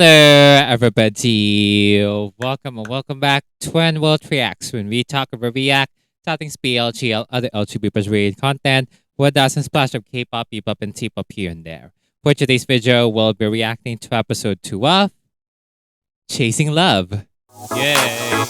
Hello, everybody. Welcome and welcome back to When World Reacts, when we talk about react, something GL, other LGBT related content, with us and splash of K-pop, E-pop, and T-pop here and there. For today's video, we'll be reacting to episode 2 of Chasing Love. Yay!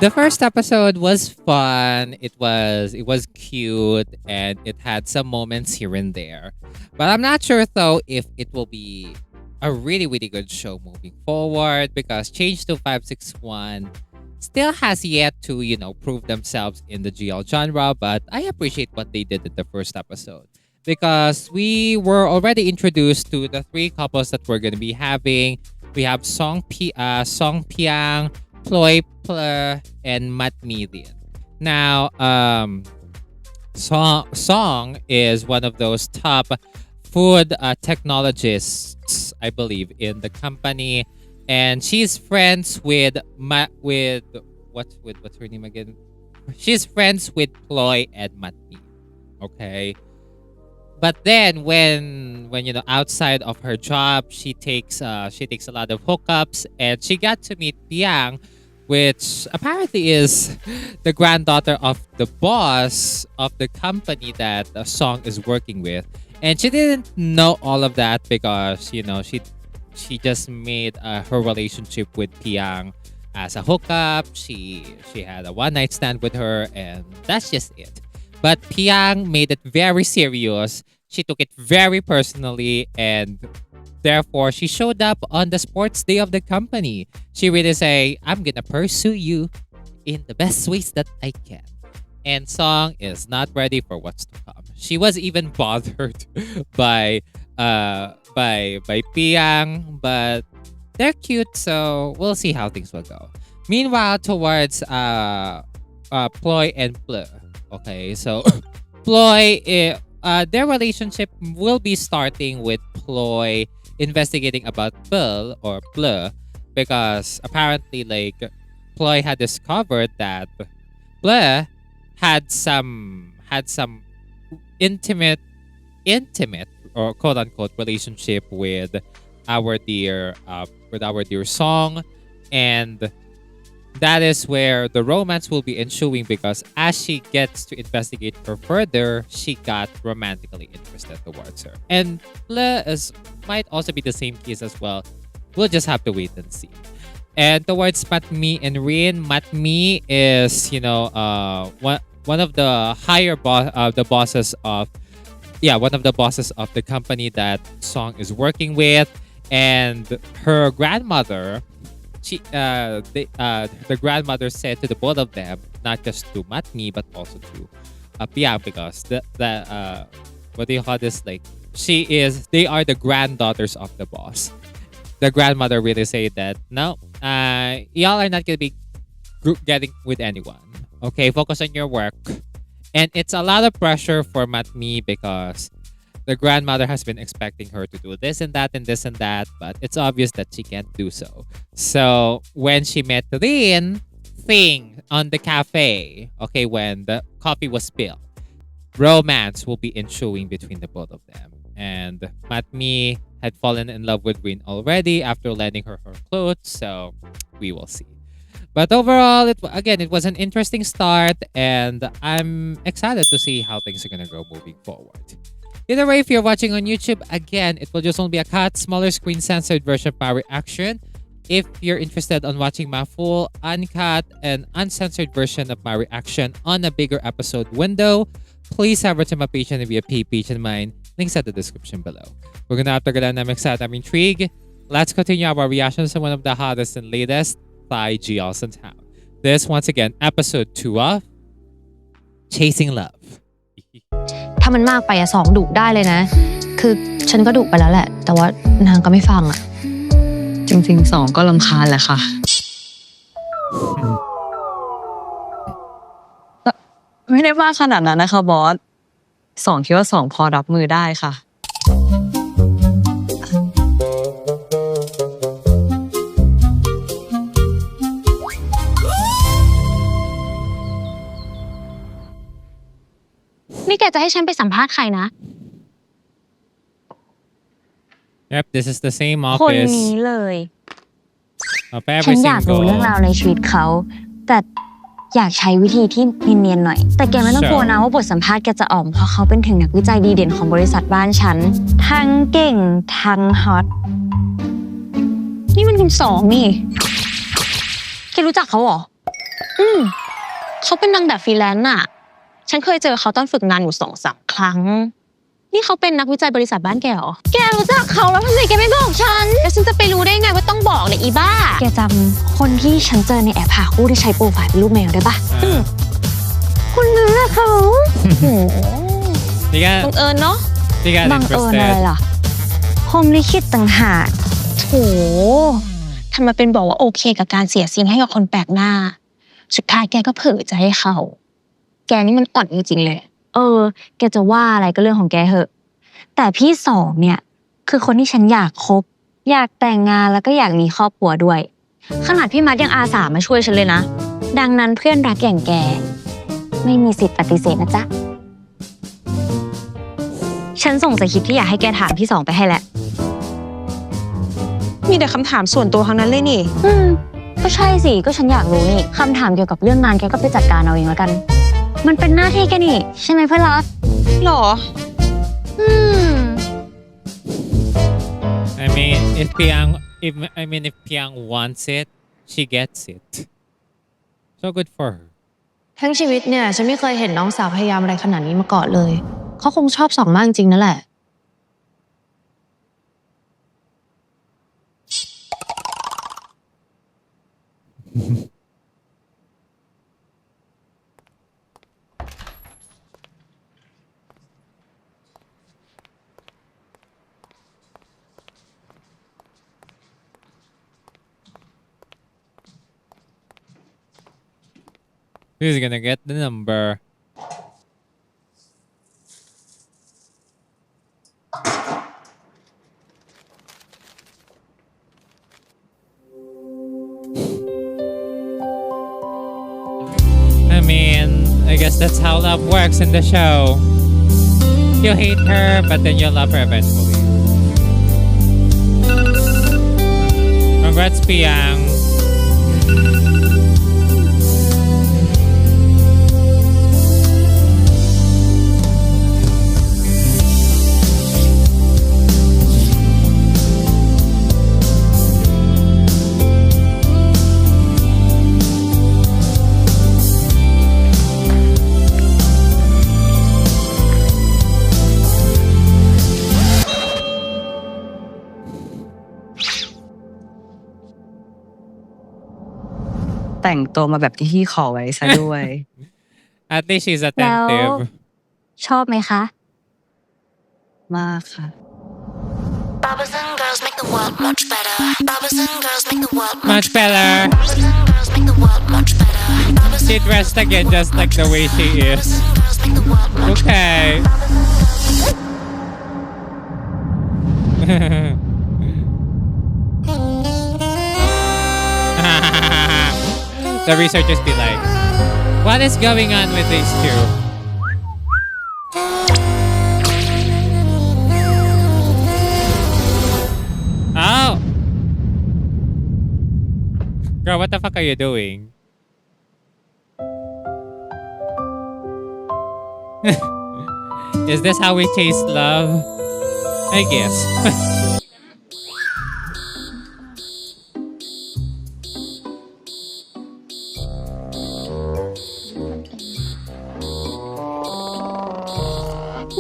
The first episode was fun. It was cute and it had some moments here and there. But I'm not sure though if it will be a really good show moving forward because Change to 561 still has yet to, prove themselves in the GL genre, but I appreciate what they did in the first episode. Because we were already introduced to the three couples that we're gonna be having. We have Song Piang, Ploy Ple, and Matt Million. Now, Song is one of those top food technologists, I believe, in the company, and she's friends with what's her name again? She's friends with Ploy and Matt Million. Okay. But then when outside of her job, she takes a lot of hookups, and she got to meet Piang, which apparently is the granddaughter of the boss of the company that the Song is working with. And she didn't know all of that because she just made her relationship with Piang as a hookup. She had a one night stand with her, and that's just it. But Piang made it very serious. She took it very personally, and therefore she showed up on the sports day of the company. She really say, "I'm gonna pursue you in the best ways that I can." And Song is not ready for what's to come. She was even bothered by Piang, but they're cute, so we'll see how things will go. Meanwhile, towards Ploy and Ple. Okay, so Ploy, their relationship will be starting with Ploy investigating about Ple, because apparently Ploy had discovered that Ple had some intimate or quote unquote relationship with our dear Song, and that is where the romance will be ensuing, because as she gets to investigate her further, she got romantically interested towards her. And might also be the same case as well. We'll just have to wait and see. And towards Matmi and Rin, Matmi is one of the one of the bosses of the company that Song is working with, and her grandmother. The grandmother said to the both of them, not just to Matmi but also to Piang, because what do you call this? They are the granddaughters of the boss. The grandmother really said that no, y'all are not gonna be getting with anyone. Okay, focus on your work. And it's a lot of pressure for Matmi because the grandmother has been expecting her to do this and that and this and that, but it's obvious that she can't do so. So when she met Rin Thing on the cafe, okay, when the coffee was spilled, romance will be ensuing between the both of them. And Matmi had fallen in love with Rin already after lending her clothes, so we will see. But overall, it was an interesting start, and I'm excited to see how things are gonna go moving forward. Either way, if you're watching on YouTube, again, it will just only be a cut, smaller screen censored version of my reaction. If you're interested on watching my full, uncut, and uncensored version of my reaction on a bigger episode window, please have to my page and via page and mine. Links at the description below. We're gonna have to get I'm excited, I'm intrigued. Let's continue our reactions to one of the hottest and latest Thai GLs in town. This, once again, episode 2 of Chasing Love. ถ้ามันมากไปสองดุได้เลยนะคือฉันก็ดุไปแล้วแหละแต่ว่านางก็ไม่ฟังจริงๆสองก็รำคาญแหละค่ะไม่ได้มากขนาดนั้นนะคะบอสสองคิดว่าสองพอรับมือได้ค่ะ Hmm. นี่แกจะให้ฉันไปสัมภาษณ์ใครนะ Yep, this is the same คน office นี้เลย of ฉั every นอยากรู้ single. เรื่องราวในชีวิตเขา แต่อยากใช้วิธีที่เนียนๆหน่อย แต่แกไม่ต้องกลัวนะว่าบทสัมภาษณ์แกจะอ่อมเพราะเขาเป็นถึงนักวิจัยดีเด่นของบริษัทบ้านฉัน ทั้งเก่งทั้งฮอต นี่มันคุณสองนี่ แกรู้จักเขาเหรอ เขาเป็นนางแบบฟรีแลนซ์น่ะ ฉันเคยเจอเขาตอนฝึกงานอยู่2-3 ครั้ง นี่เขาเป็นนักวิจัยบริษัทบ้านแกเหรอ แกรู้จักเขาแล้วทำไมแกไม่บอกฉัน แล้วฉันจะไปรู้ได้ไงว่าต้องบอกเนี่ยอีบ้า แกจำคนที่ฉันเจอในแอปหาคู่ที่ใช้โปรไฟล์เป็นรูปแมวได้ปะคนนั้นแหละเขาโห They บัง got เอิญเนาะ they got บังเอิญอะไร interested. ล่ะพรหมลิขิตต่างหากโถทำมาเป็นบอกว่าโอเคกับการเสียสิ่งให้กับคนแปลกหน้า สุดท้ายแกก็เผลอใจให้เขา แกนี่มันอ่อนจริงๆเลย แกจะว่าอะไรก็เรื่องของแกเหอะ แต่พี่สองเนี่ยคือคนที่ฉันอยากคบ อยากแต่งงานแล้วก็อยากมีครอบครัวด้วย ขนาดพี่มัดยังอาสามาช่วยฉันเลยนะ ดังนั้นเพื่อนรักอย่างแก ไม่มีสิทธิ์ปฏิเสธนะจ๊ะ ฉันส่งสคริปต์ที่อยากให้แกถามพี่สองไปให้แล้ว มีแต่คำถามส่วนตัวทั้งนั้นเลยนี่ ก็ใช่สิ ก็ฉันอยากรู้นี่คำถามเกี่ยวกับเรื่องงานแกก็ไปจัดการเอาเองแล้วกัน มันเป็นหน้าที่แกนี่ ใช่ไหมเพื่อนรัก หรอ I mean, if Piang wants it, she gets it. So good for her. ทั้งชีวิตเนี่ยฉันไม่เคยเห็นน้องสาวพยายามอะไรขนาดนี้มาก่อนเลย เขาคงชอบสองมากจริงนั่นแหละ Who's gonna get the number? I mean, I guess that's how love works in the show. You hate her, but then you'll love her eventually. Congrats, Piang.แต่งตัวมาแบบที่พี่ขอไว้ซะด้วย At least she's attentive. ชอบไหมคะ มากค่ะ Bobbers and girls make the world much better. Bobbers and girls make the world Much better. Bobbers and girls make the world much better. Bobbers She dressed again just like the way she is. and girls make the world much Okay. The researchers be like, what is going on with these two? Oh! Girl, what the fuck are you doing? Is this how we taste love? I guess.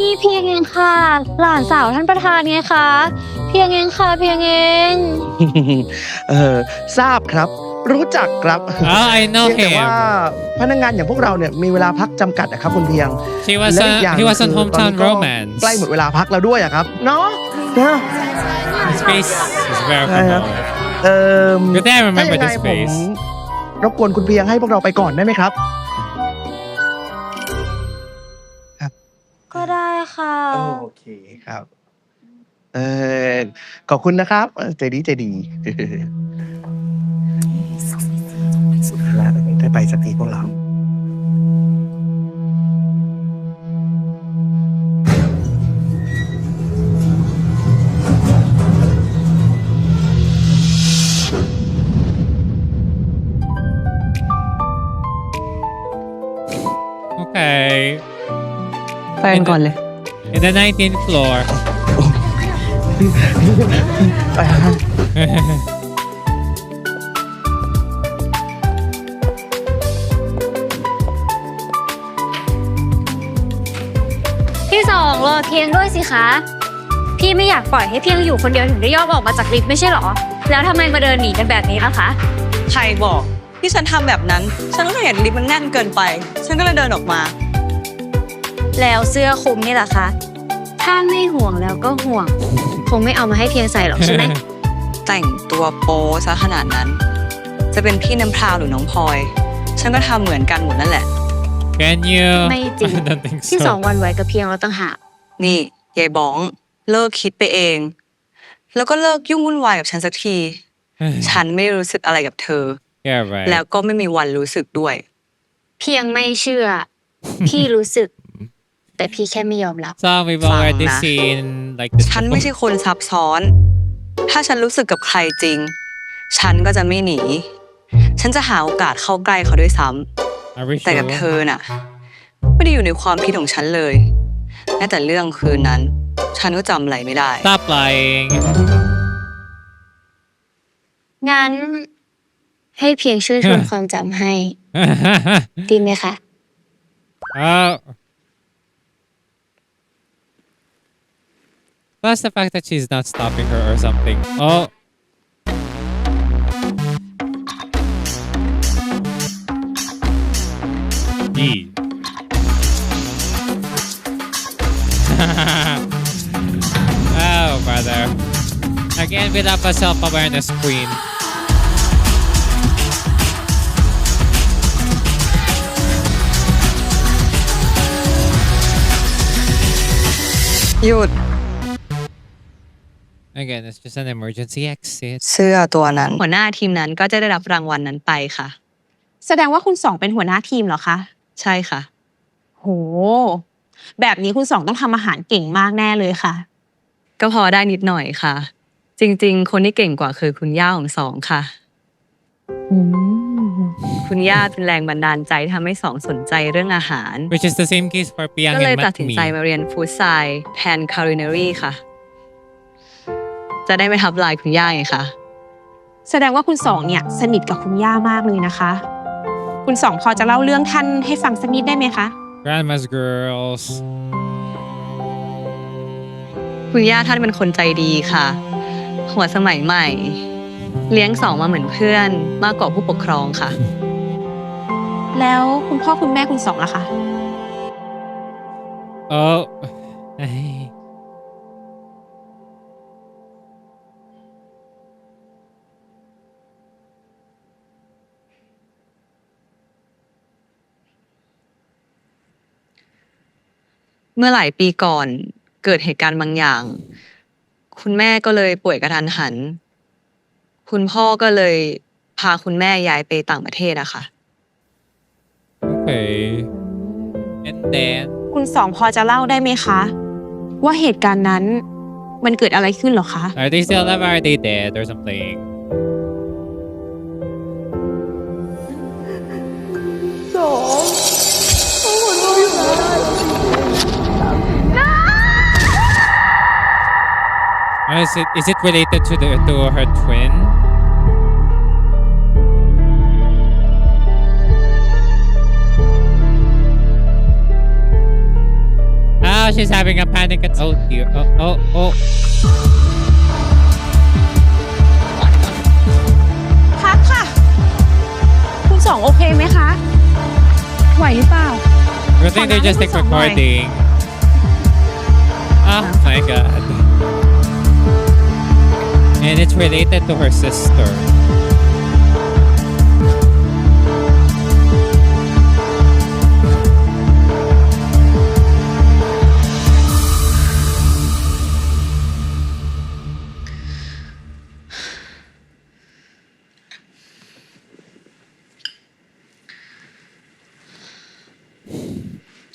นี่เพียงเองค่ะ หลานสาวท่านประธานไงคะ เพียงเองค่ะ เพียงเอง ทราบครับ รู้จักครับ Oh, I know เพียงแต่ him. ว่าพนักงานอย่างพวกเราเนี่ยมีเวลาพักจำกัดนะครับคุณเพียง และอีกอย่าง He was on คือตอน Hometown นี้ก็ Romance. ใกล้หมดเวลาพักแล้วด้วยอะครับเนาะ His face is very ใช่ครับ familiar. Good day, I ถ้า remember ยังไง this ผม face. รบกวนคุณเพียงให้พวกเราไปก่อนได้ไหมครับ ก็ได้ค่ะ โอเคครับ ขอบคุณนะครับใจดีใจดีแล้วได้ไปสักทีพวกเรา ไปกันก่อนเลย In the 19th floor พี่สองรอเพียงด้วยสิคะพี่ไม่อยากปล่อยให้เพียงอยู่คนเดียวถึงได้ย่องออกมาจากลิฟต์ไม่ใช่หรอแล้วทำไมมาเดินหนีกันแบบนี้ล่ะคะใครบอกที่ฉันทำแบบนั้นฉันก็เห็นลิฟต์มันแน่นเกินไปฉันก็เลยเดินออกมาแล้วเสื้อคลุมนี่ล่ะคะถ้าไม่ห่วงแล้วก็ห่วงคงไม่เอามาให้เพียงใส่หรอกใช่ไหม แต่งตัวโป๊ซะขนาดนั้นจะเป็นพี่น้ำพราวหรือน้องพลอยฉันก็ทำเหมือนกันหมดนั่นแหละ Can you ไม่จริง I don't think ที่ so สองวันไว้กับเพียงเราต้องหากนี่ยายบ้องเลิกคิดไปเองแล้วก็เลิกยุ่งวุ่นวายกับฉันสักที ฉันไม่รู้สึกอะไรกับเธอ Yeah right แล้วก็ไม่มีวันรู้สึกด้วยเพียงไม่เชื่อ พี่รู้สึกแต่พี่แค่ไม่ยอมรับ So we've already seen like this ฉันไม่ใช่คนซับซ้อน ถ้าฉันรู้สึกกับใครจริงฉันก็จะไม่หนีฉันจะหาโอกาสเข้าใกล้เขาด้วยซ้ำแต่กับเธอน่ะไม่ได้อยู่ในความคิดของฉันเลยแม้แต่เรื่องคืนนั้นฉันก็จำอะไรไม่ได้ Stop lying งั้นให้เพียงช่วยทวนความจำให้ดีไหมคะ Oh plus the fact that she's not stopping her or something oh Gee. Oh brother again we love a self-awareness queenหยุด Again it's just an emergency exit เสื้อตัวนั้นหัวหน้าทีมนั้นก็จะได้รับรางวัลนั้นไปค่ะแสดงว่าคุณสองเป็นหัวหน้าทีมเหรอคะใช่ค่ะโหแบบนี้คุณสองต้องทำอาหารเก่งมากแน่เลยค่ะก็พอได้นิดหน่อยค่ะจริงๆคนที่เก่งกว่าคือคุณย่าของสองค่ะคุณย่าเป็นแรงบันดาลใจทำให้สองสนใจเรื่องอาหาร which is the same case for Piang ก็เลย and ตัดสินใจมาเรียนฟู้ดไซน์แทนคาริเนอรี่ค่ะจะได้ไม่ทับลายคุณย่าไงคะแสดงว่าคุณสองเนี่ยสนิทกับคุณย่ามากเลยนะคะคุณสองพอจะเล่าเรื่องท่านให้ฟังสักนิดได้ไหมคะ Grandma's girls คุณย่าท่านเป็นคนใจดีค่ะหัวสมัยใหม่เลี้ยงสองมาเหมือนเพื่อนมากกว่าผู้ปกครองค่ะ แล้วคุณพ่อคุณแม่คุณสองล่ะคะ Oh เมื่อหลายปีก่อนเกิดเหตุการณ์บางอย่างคุณแม่ก็เลยป่วยกระทันหันคุณพ่อก็เลยพาคุณแม่ย้ายไปต่างประเทศอะค่ะ Okay and then คุณสองพอจะเล่าได้ไหมคะว่าเหตุการณ์นั้นมันเกิดอะไรขึ้นเหรอคะ Are they still alive or are they dead or something Is it related to her twin? Oh, she's having a panic attack. Oh dear. Oh. พักค่ะคุณสองโอเคไหมคะไหวหรือเปล่า I think they're just like recording. Oh my god. And it's related to her sister.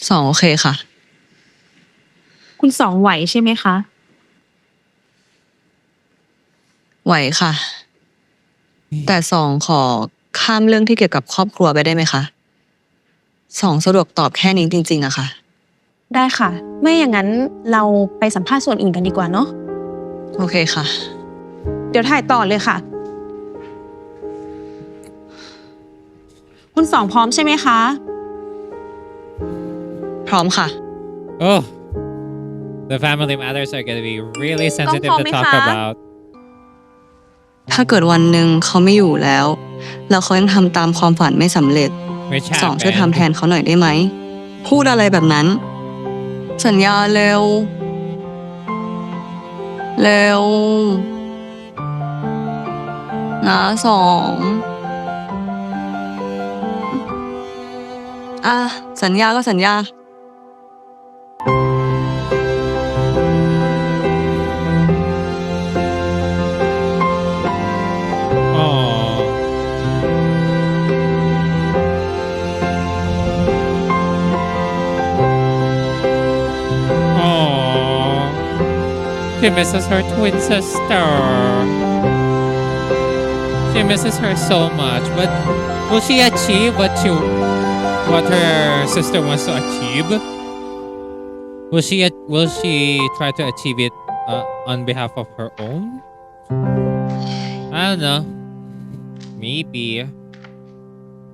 สองโอเคค่ะ คุณสองไหวใช่ไหมคะ ไหวค่ะ แต่สองขอข้ามเรื่องที่เกี่ยวกับครอบครัวไปได้ไหมคะสองสะดวกตอบแค่นี้จริงๆอะค่ะ ได้ค่ะ ไม่อย่างนั้นเราไปสัมภาษณ์ส่วนอื่นกันดีกว่าเนาะ โอเคค่ะ เดี๋ยวถ่ายต่อเลยค่ะ คุณสองพร้อมใช่ไหมคะ พร้อมค่ะ Oh, the family matters are going to be really sensitive to talk about. ถ้าเกิดวันหนึ่งเขาไม่อยู่แล้วเขายังทำตามความฝันไม่สำเร็จ Which สองช่วย happened. ทำแทนเขาหน่อยได้ไหม พูดอะไรแบบนั้น สัญญาเร็ว เร็วนะสองสัญญาก็สัญญา She misses her twin sister. She misses her so much. But will she achieve what her sister wants to achieve? Will she try to achieve it on behalf of her own? I don't know. Maybe.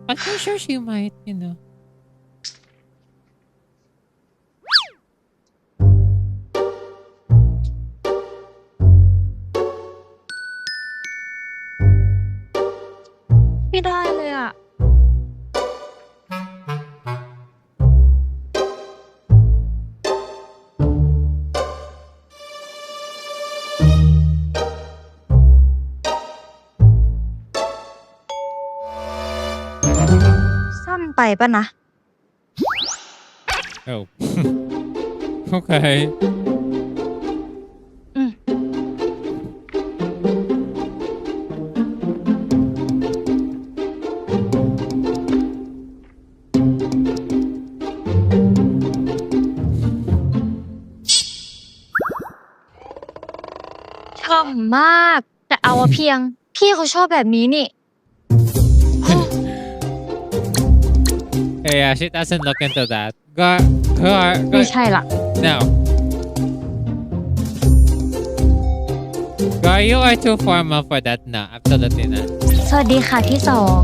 But I'm sure she might, you know. ไม่ได้เลยอ่ะ สั้นไปป่ะนะ Oh. Okay. ชอบมาก แต่เอาเพียง พี่เขาชอบแบบนี้นี่ Yeah, she doesn't look into that. Go. ไม่ใช่ละ No. Girl, you are too formal for that. No, absolutely not. สวัสดีค่ะที่สอง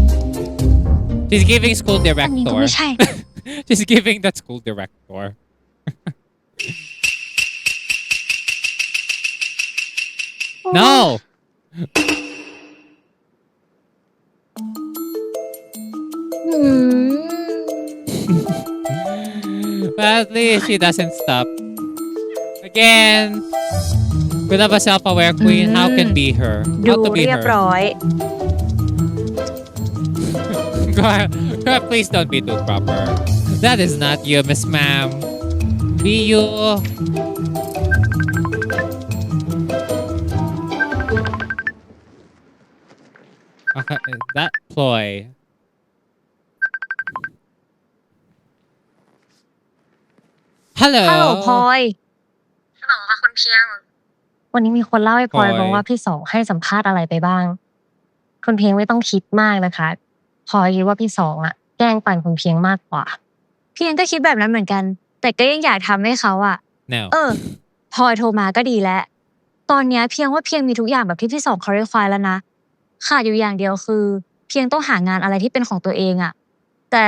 She's giving school อันนี้ก็ director. ไม่ใช่ She's giving that school director. No. But at least she doesn't stop. Again, bit of a self-aware queen. How can be her? ดู How to be เรียบ her? ร้อย Girl, please don't be too proper. That is not you, Miss Ma'am. Be you. Okay, that ploy. ฮัลโหล ฮัลโหลพลอยฮัลโหลค่ะคุณเพียง วันนี้มีคนเล่าให้พลอยฟังว่าพี่สองให้สัมภาษณ์อะไรไปบ้าง คุณเพียงไม่ต้องคิดมากนะคะพลอยคิดว่าพี่สองอะแกล้งปั่นคุณเพียงมากกว่า เพียงก็คิดแบบนั้นเหมือนกัน แต่ก็ยังอยากทำให้เขาอะ No. พลอยโทรมาก็ดีแล้ว ตอนนี้เพียงว่าเพียงมีทุกอย่างแบบที่พี่สองเขาเรียกไฟแล้วนะขาดอยู่อย่างเดียวคือ เพียงต้องหางานอะไรที่เป็นของตัวเองอะแต่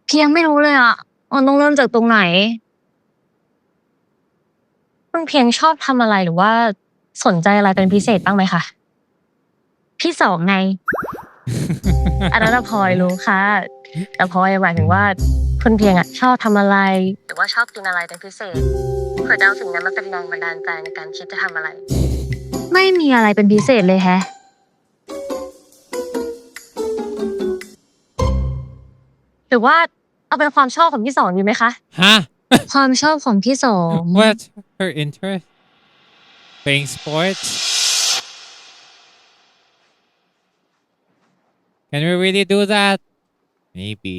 เพียงไม่รู้เลยอะมันต้องเริ่มจากตรงไหนคุณเพียงชอบทำอะไรหรือว่าสนใจอะไรเป็นพิเศษบ้างไหมคะพี่สองไง อันนั้นพลอยรู้ค่ะ แต่พลอยหมายถึงว่าคุณเพียงอะชอบทำอะไรหรือว่าชอบกินอะไรเป็นพิเศษเผื่อจะเอาสิ่งนั้นมาเป็นแรงบันดาลใจในการคิดจะทำอะไร ไม่มีอะไรเป็นพิเศษเลยแฮะ หรือว่าเอาเป็นความชอบของพี่สองดีไหมคะ Huh? ความชอบของพี่สอง What's her interest? Playing sports? Can we really do that? Maybe.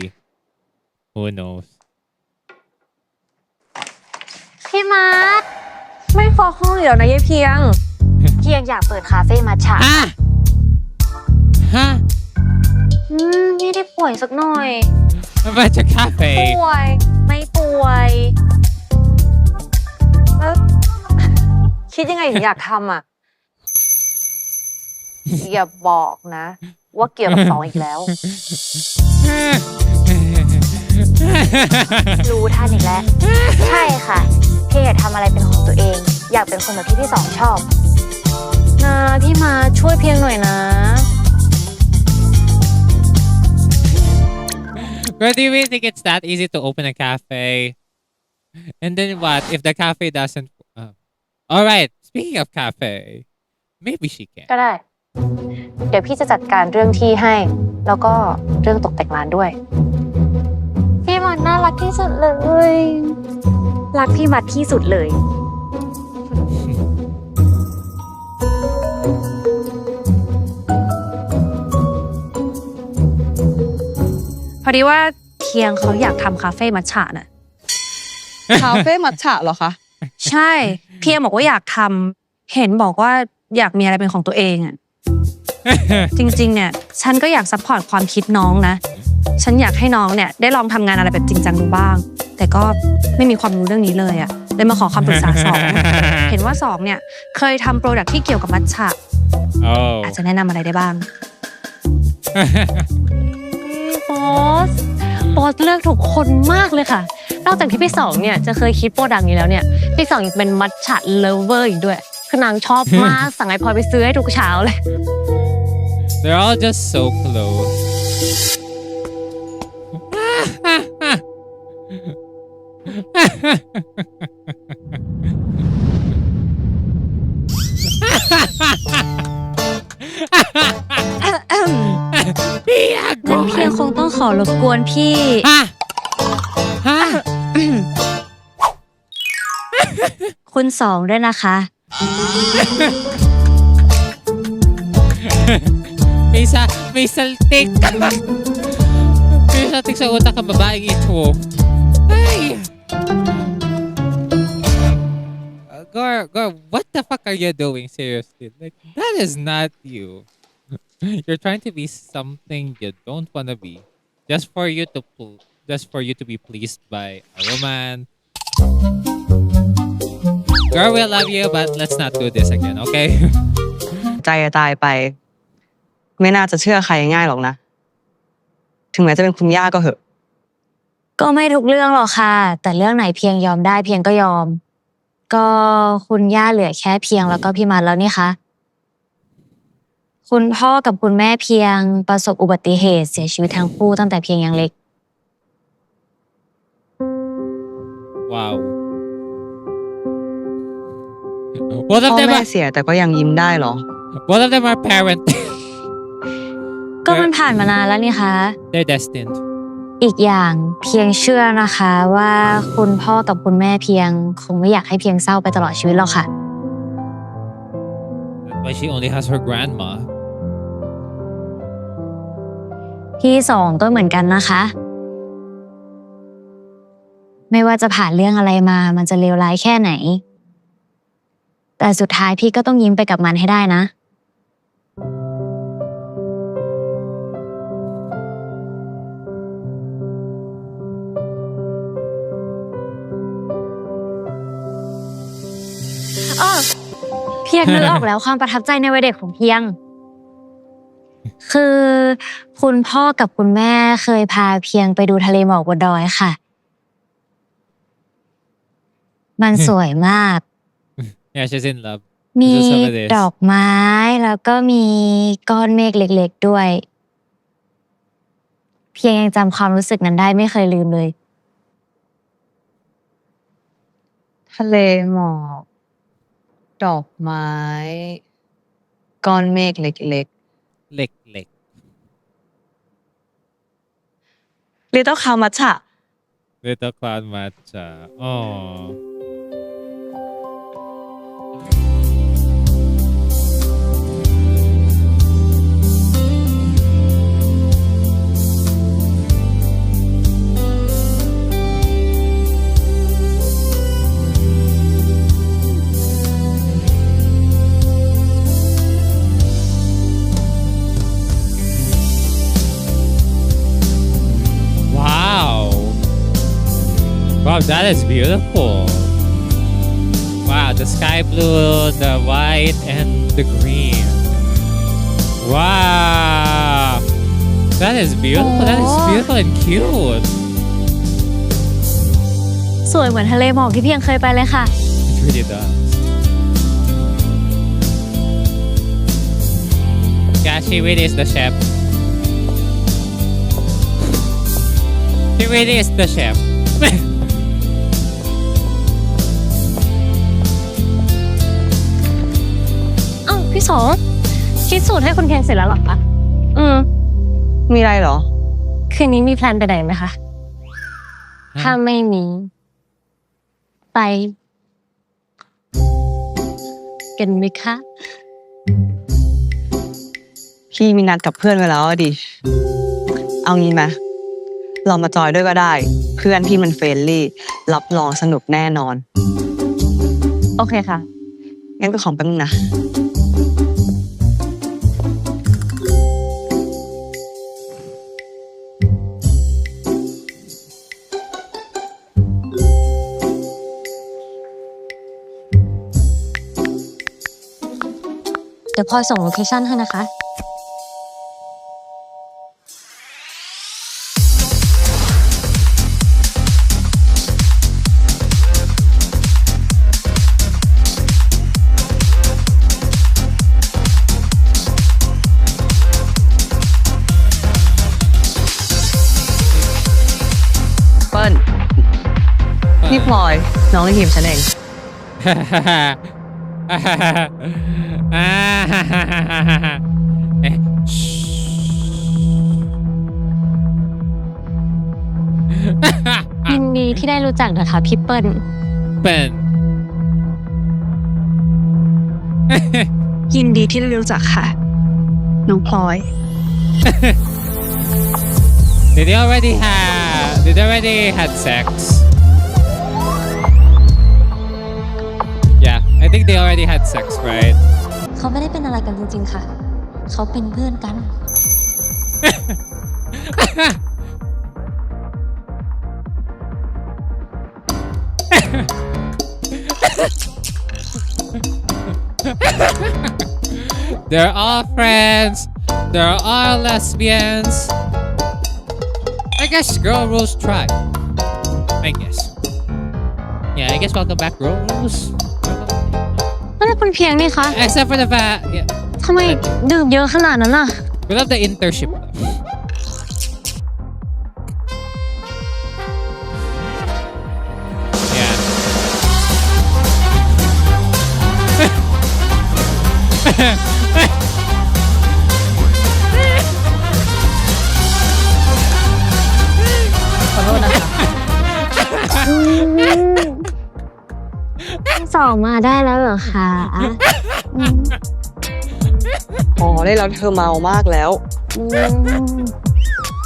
Who knows? พี่มาร์ท ไม่ฟอกห้องเดี๋ยวนะยายเพียง เพียงอยากเปิดคาเฟ่มัทฉะ Ah! Huh? ไม่ได้ป่วยสักหน่อย About your cafe? ป่วย ไม่ป่วยแล้วคิดยังไงถึงอยากทำอ่ะ อย่าบอกนะ ว่าเกี่ยวกับสองอีกแล้ว รู้ท่านอีกแล้ว ใช่ค่ะพี่อยากทำอะไรเป็นของตัวเอง อยากเป็นคนแบบที่พี่สองชอบนะพี่มาช่วยเพียงหน่อยนะ But do you really think it's that easy to open a cafe? And then what if the cafe doesn't? All right. Speaking of cafe, maybe she can. ก็ได้ เดี๋ยวพี่จะจัดการเรื่องที่ให้ แล้วก็เรื่องตกแต่งร้านด้วย พี่มัดน่ารักที่สุดเลย รักพี่มัดที่สุดเลย พอดีว่าเทียงเขาอยากทำคาเฟ่มัทฉะน่ะ คาเฟ่มัทฉะเหรอคะ ใช่ เพียงบอกว่าอยากทำเห็นบอกว่าอยากมีอะไรเป็นของตัวเองอ่ะ จริงๆเนี่ยฉันก็อยากซัพพอร์ตความคิดน้องนะ ฉันอยากให้น้องเนี่ยได้ลองทำงานอะไรแบบจริงจังดูบ้าง แต่ก็ไม่มีความรู้เรื่องนี้เลยอ่ะเลยมาขอคำปรึกษาสอง เห็นว่าสองเนี่ยเคยทำโปรดักต์ที่เกี่ยวกับมัทฉะ อาจจะแนะนำอะไรได้บ้าง บอสเลือกถูกคนมากเลยค่ะ นอกจากที่พี่สองเนี่ยจะเคยคิดโปรดักต์นี้แล้วเนี่ยพี่สองยังเป็นมัทฉะเลฟเวอร์อีกด้วยคือนางชอบมาก สั่งไอพลอยไปซื้อให้ทุกเช้าเลย They're all just so close. Yeah, งั้นเพียงคงต้องขอรบกวนพี่ คุณสองด้วยนะคะ may saltik. May saltik sa utak ang babaeng ito. Ay! Gar, what the fuck are you doing? Seriously, like that is not you. You're trying to be something you don't want to be, just for you to be pleased by a woman. Girl, we love you, but let's not do this again, okay? ใจตายไป ไม่น่าจะเชื่อใครง่ายหรอกนะ ถึงแม้จะเป็นคุณย่าก็เหอะ ก็ไม่ทุกเรื่องหรอกค่ะ แต่เรื่องไหนเพียงยอมได้เพียงก็ยอม ก็คุณย่าเหลือแค่เพียงแล้วก็พี่มัดแล้วนี่คะคุณพ่อกับคุณแม่เพียงประสบอุบัติเหตุเสียชีวิตทั้งคู่ตั้งแต่เพียงยังเล็ก Wow. พ่อ Both of them แม่ are เสียแต่ก็ยังยิ้มได้เหรอ both of them are parent. ก็มันผ่านมานานแล้วนี่คะ They're destined. อีกอย่างเพียงเชื่อนะคะว่าคุณพ่อกับคุณแม่เพียงคงไม่อยากให้เพียงเศร้าไปตลอดชีวิตหรอกค่ะ That's why she only has her grandma. พี่สองก็เหมือนกันนะคะ ไม่ว่าจะผ่านเรื่องอะไรมามันจะเลวร้ายแค่ไหน แต่สุดท้ายพี่ก็ต้องยิ้มไปกับมันให้ได้นะ เพียงนึกออกแล้วความประทับใจในวัยเด็กของเพียง คือคุณพ่อกับคุณแม่เคยพาเพียงไปดูทะเลหมอกบนดอยค่ะ มันสวยมาก Yeah, she's in love. มี This is what it is. ดอกไม้แล้วก็มีก้อนเมฆเล็กๆด้วย เพียงยังจำความรู้สึกนั้นได้ไม่เคยลืมเลย ทะเลหมอก ดอกไม้ ก้อนเมฆเล็ก Lick. ๆ Little Cow Matcha Little cloud matcha. Oh. Wow. Wow, that is beautiful. Wow, the sky blue, the white, and the green. Wow, that is beautiful. That is beautiful and cute. สวยเหมือนทะเลหมอกที่เพียงเคยไปเลยค่ะ It really does. Yeah, she really is the chef. She really is the chef. เอ้าพี่สองคิดสูตรให้คุณเพียงเสร็จแล้วหรอคะมีอะไรเหรอ คืนนี้มีแพลนไปไหนไหมคะ ถ้าไม่มีไปกันไหมคะ พี่มีนัดกับเพื่อนไว้แล้วอะดิ เอางี้ไหมเรามาจอยด้วยก็ได้ เพื่อนพี่มันเฟรนลี่ รับรองสนุกแน่นอน โอเคค่ะ งั้นก็ของแป๊บนึงนะ เดี๋ยวพลอยส่งโลเคชั่นให้นะคะ เปิ้ลพี่พลอยน้องในทีมฉันเอง ยินดีที่ได้รู้จักนะคะพี่เปิ้ล Ben. ยินดีที่ได้รู้จักค่ะ น้องพลอย Did they already had sex? Yeah, I think they already had sex, right? เขาไม่ได้เป็นอะไรกันจริงๆค่ะ เขาเป็นเพื่อนกัน They're all friends. They're all lesbians. I guess girl rules try. I guess. Yeah, I guess welcome back, girl rules. นั่นคุณเพียงนี่คะ Except for the fact, yeah, ทำไมดื่มเยอะขนาดนั้นน่ะ we love the internship though. Yeah. ขอโทษนะคะ สองมาได้แล้วเหรอคะ อ๋อได้แล้วเธอเมามากแล้ว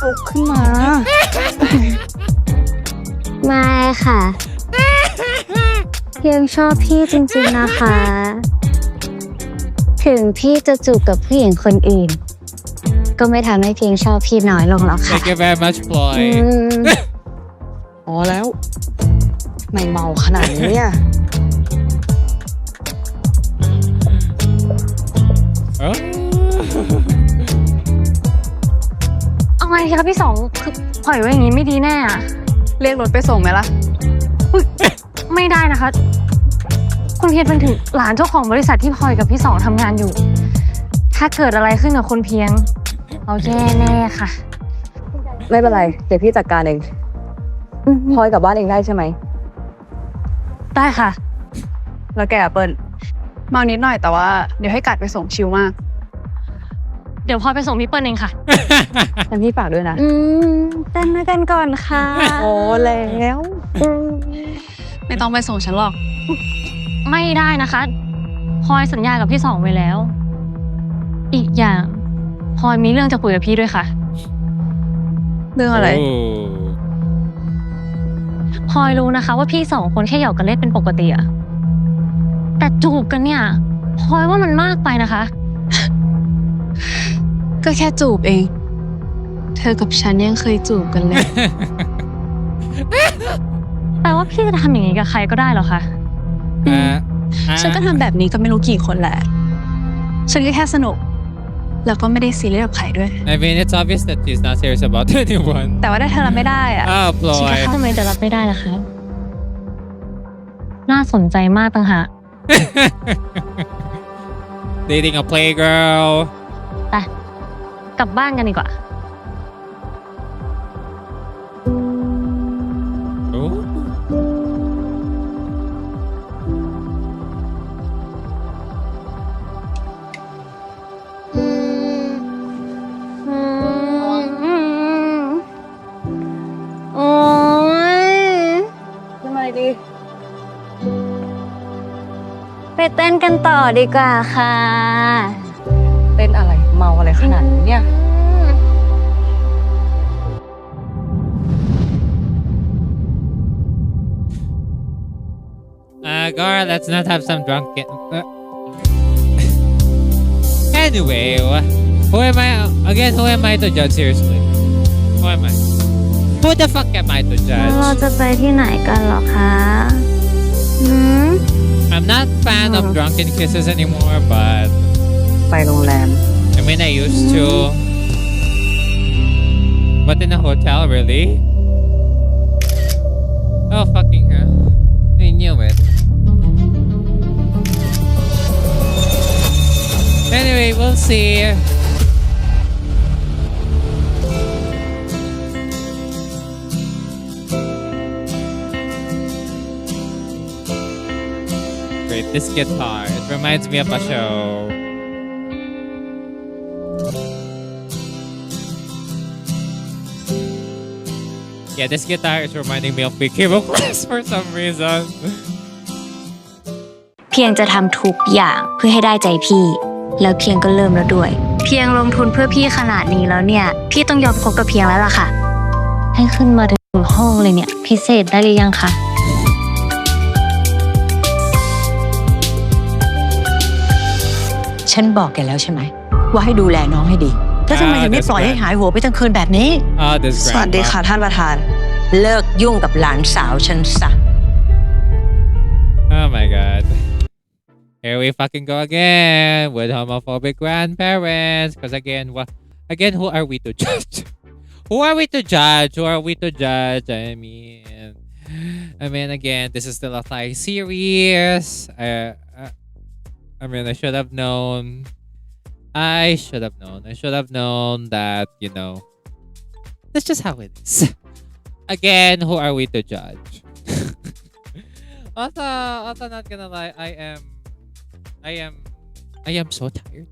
ลุกขึ้นมา ไม่ค่ะ เพียงชอบพี่จริงๆนะคะ ถึงพี่จะจูบกับผู้หญิงคนอื่น ก็ไม่ทำให้เพียงชอบพี่น้อยลงหรอกค่ะ Thank you very much, Ploy. อ๋อแล้วไม่เมาขนาดนี้เนี่ย Oh. เอาไงดีคะพี่สองคือปล่อยไว้อย่างนี้ไม่ดีแน่อะ เรียกรถไปส่งไหมล่ะ ไม่ได้นะคะ คุณเพียงเป็นถึงหลานเจ้าของบริษัทที่พลอยกับพี่สองทำงานอยู่ ถ้าเกิดอะไรขึ้นกับคุณเพียงเราแย่แน่ค่ะ ไม่เป็นไร เดี๋ยวพี่จัดการเองพลอยกลับบ้านเองได้ใช่ไหม ได้ค่ะ แล้วแกเปิ้ลเมานิดหน่อยแต่ว่าเดี๋ยวให้กัดไปส่งชิลมาก เดี๋ยวพลอยไปส่งพี่เปิ้ลเองค่ะ ฉันพี่ฝากด้วยนะ เต้นด้วยกันก่อนค่ะ โอ้แล้ว ไม่ต้องไปส่งฉันหรอก ไม่ได้นะคะพลอยสัญญากับพี่สองไว้แล้ว อีกอย่างพลอยมีเรื่องจะคุยกับพี่ด้วยค่ะ เรื่องอะไร Oh. พลอยรู้นะคะว่าพี่สองคนแค่หยอกกันเล่นเป็นปกติอะแต่จูบกันเนี่ยพลอยว่ามันมากไปนะคะ ก็แค่จูบเอง เธอกับฉันยังเคยจูบกันเลย แปลว่าพี่จะทำอย่างนี้กับใครก็ได้เหรอคะ ฉันก็ทำแบบนี้ก็ไม่รู้กี่คนแหละฉันก็แค่สนุกแล้วก็ไม่ได้ซีเรียสกับใครด้วย I mean, it's obvious that she's not serious about anyone. แต่ว่าถ้าเธอรับไม่ได้อะ Oh, ฉันก็ ploy. ทำไมจะรับไม่ได้ล่ะคะ น่าสนใจมากต่างหาก Dating a playgirl. ไปกลับบ้านกันดีกว่า Ooh. โอ้ย ทำไมดี ไปเต้นกันต่อดีกว่าค่ะ เต้นอะไรเมาอะไรขนาดนี้เนี่ย Girl, let's not have some drunken. Anyway, who am I? Again, who am I to judge? Seriously, who am I? Who the fuck am I to เรา judge? จะไปที่ไหนกันเหรอคะหืม I'm not fan of drunken kisses anymore, but ไปโรงแรม I mean, I used to. But in a hotel, really? Oh fucking hell! I knew it. Anyway, we'll see. Great, this guitar. It reminds me of a show. Yeah, this guitar is reminding me of Big Hero Class for some reason. เพียงจะทำทุกอย่างเพื่อให้ได้ใจพี่ แล้วเพียงก็เริ่มแล้วด้วย เพียงลงทุนเพื่อพี่ขนาดนี้แล้วเนี่ย พี่ต้องยอมคบกับเพียงแล้วล่ะค่ะ ให้ขึ้นมาถึงห้องเลยเนี่ย พิเศษได้หรือยังคะ ฉันบอกแกแล้วใช่ไหมว่าให้ดูแลน้องให้ดีแล้วทำไมยังไม่ปล่อยให้หายหัวไปทั้งคืนแบบนี้ Oh, this สวัสดี grandpa. ค่ะท่านประธาน เลิกยุ่งกับหลานสาวฉันซะ Oh my god. Here we fucking go again with homophobic grandparents. Because again, who are we to judge? Who are we to judge? Who are we to judge? I mean, again, this is still a Thai series. I mean, I should have known. I should have known that, that's just how it is. Again, who are we to judge? Also, not gonna lie, I am so tired.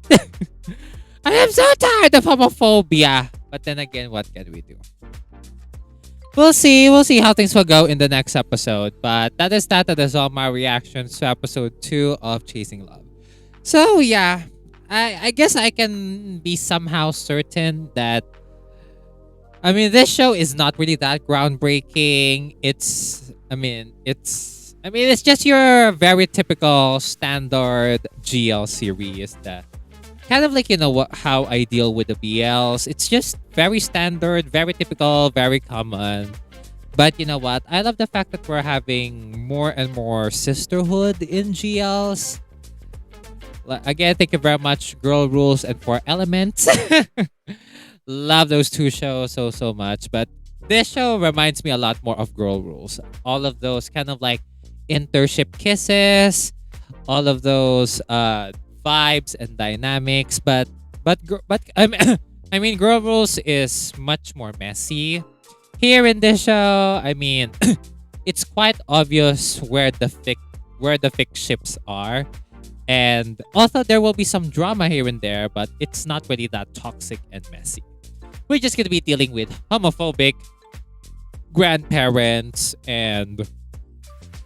I am so tired of homophobia. But then again, what can we do? We'll see how things will go in the next episode. But that is all my reactions to episode 2 of Chasing Love. So yeah, I guess I can be somehow certain that, I mean, this show is not really that groundbreaking. It's just your very typical standard GL series that kind of like, how I deal with the BLs. It's just very standard, very typical, very common. But you know what? I love the fact that we're having more and more sisterhood in GLs. Again, thank you very much, Girl Rules and 4 Elements. Love those two shows so much. But this show reminds me a lot more of Girl Rules. All of those kind of like internship kisses, all of those vibes and dynamics. But I mean, Girl Rules is much more messy. Here in this show, I mean, it's quite obvious where the fic ships are. And also, there will be some drama here and there, but it's not really that toxic and messy. We're just going to be dealing with homophobic grandparents and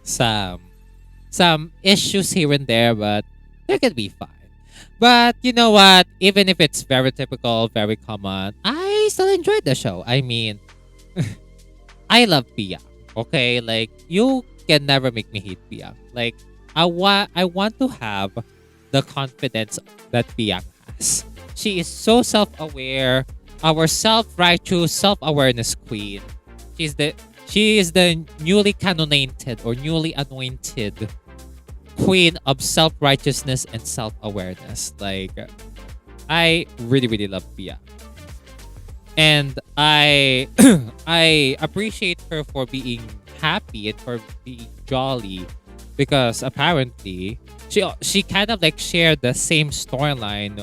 some issues here and there, but they're going to be fine. But you know what? Even if it's very typical, very common, I still enjoyed the show. I mean, I love Pia. Okay? Like, you can never make me hate Pia. Like, I want to have the confidence that Pia has. She is so self-aware, our self-righteous, self-awareness queen. She is the newly canonated or newly anointed queen of self-righteousness and self-awareness. Like, I really, really love Pia. And I I appreciate her for being happy and for being jolly because apparently she kind of like shared the same storyline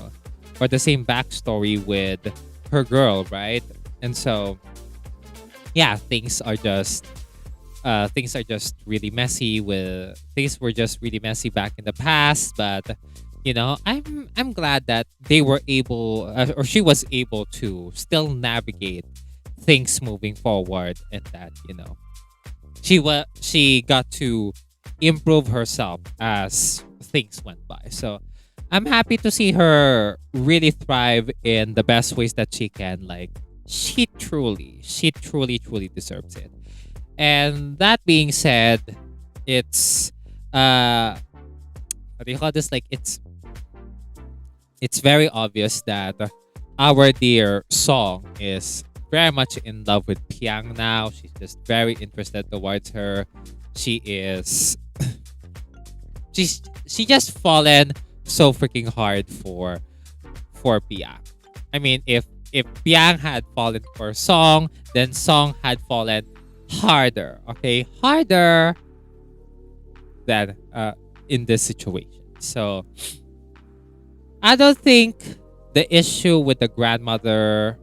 or the same backstory with her girl, right? And so yeah, things are just really messy with things were just really messy back in the past, but I'm glad that they were able or she was able to still navigate things moving forward, and that she got to improve herself as things went by. So I'm happy to see her really thrive in the best ways that she can. Like, she truly deserves it. And that being said, it's what do you call this? Like, it's very obvious that our dear Song is very much in love with Piang now. She's just very interested towards her. She is she just fallen so freaking hard for Piang. I mean, if Piang had fallen for Song, then Song had fallen harder, okay? Harder than in this situation. So I don't think the issue with the grandmother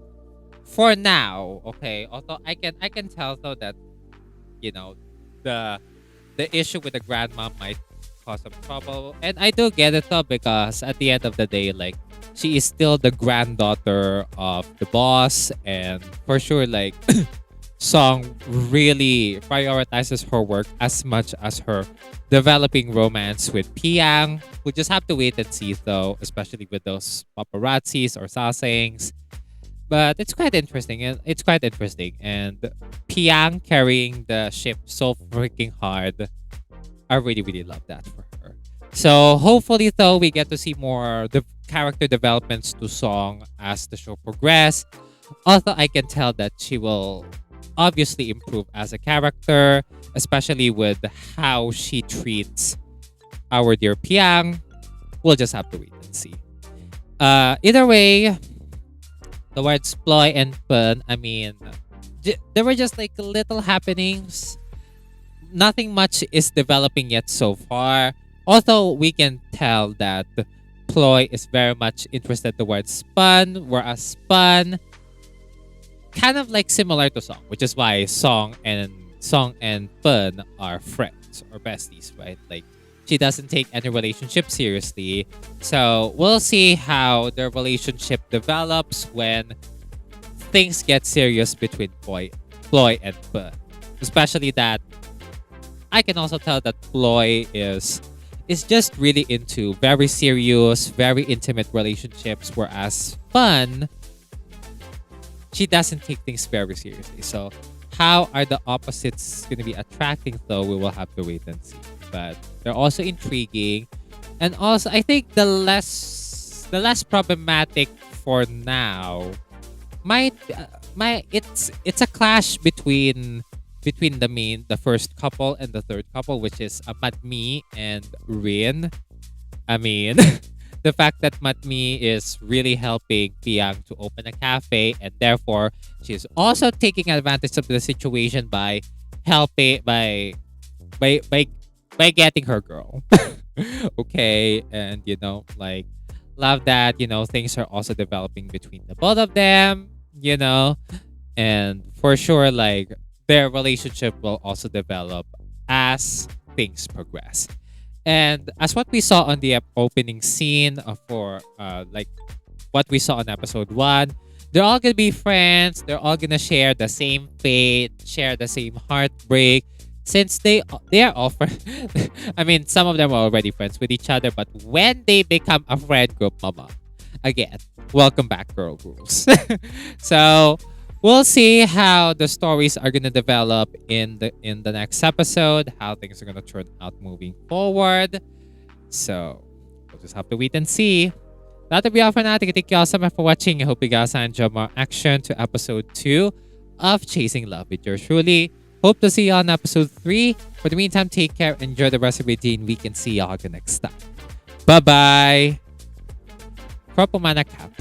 for now, okay. Although I can tell though that the issue with the grandma might cause some trouble, and I do get it though, because at the end of the day, like, she is still the granddaughter of the boss, and for sure, like, Song really prioritizes her work as much as her developing romance with Piang. We'll just have to wait and see though, especially with those paparazzis or sasaengs. But it's quite interesting, and Piang carrying the ship so freaking hard. I really, really love that for her. So hopefully though, we get to see more the character developments to Song as the show progresses. Although I can tell that she will obviously improve as a character, especially with how she treats our dear Piang. We'll just have to wait and see. Either way, towards Ploy and Pun, I mean, there were just like little happenings. Nothing much is developing yet so far. Although we can tell that Ploy is very much interested towards Pun, whereas Pun kind of like similar to Song, which is why Song and Pun are friends or besties, right? Like, she doesn't take any relationship seriously. So we'll see how their relationship develops when things get serious between Ploy and Pun. Especially that I can also tell that Ploy is just really into very serious, very intimate relationships, whereas Pun, she doesn't take things very seriously. So how are the opposites going to be attracting though? We will have to wait and see. But they're also intriguing. And also, I think the less problematic for now it's a clash between the first couple and the third couple, which is Matmi and Rin. I mean, the fact that Matmi is really helping Piang to open a cafe, and therefore she's also taking advantage of the situation by helping by getting her girl. Okay, and like, love that things are also developing between the both of them, and for sure, like, their relationship will also develop as things progress. And as what we saw on the opening scene for like what we saw on episode 1, they're all gonna be friends. They're all gonna share the same fate, share the same heartbreak. Since they are all friends, I mean, some of them are already friends with each other. But when they become a friend group, mama, again, welcome back, girl rules. So we'll see how the stories are gonna develop in the next episode, how things are gonna turn out moving forward. So we'll just have to wait and see. That'll be all for now. Thank you all so much for watching. I hope you guys enjoy more action to episode 2 of Chasing Love with yours truly. Hope to see you on episode 3. For the meantime, take care. Enjoy the rest of your day, and we can see you all the next time. Bye-bye. Crop on my cap.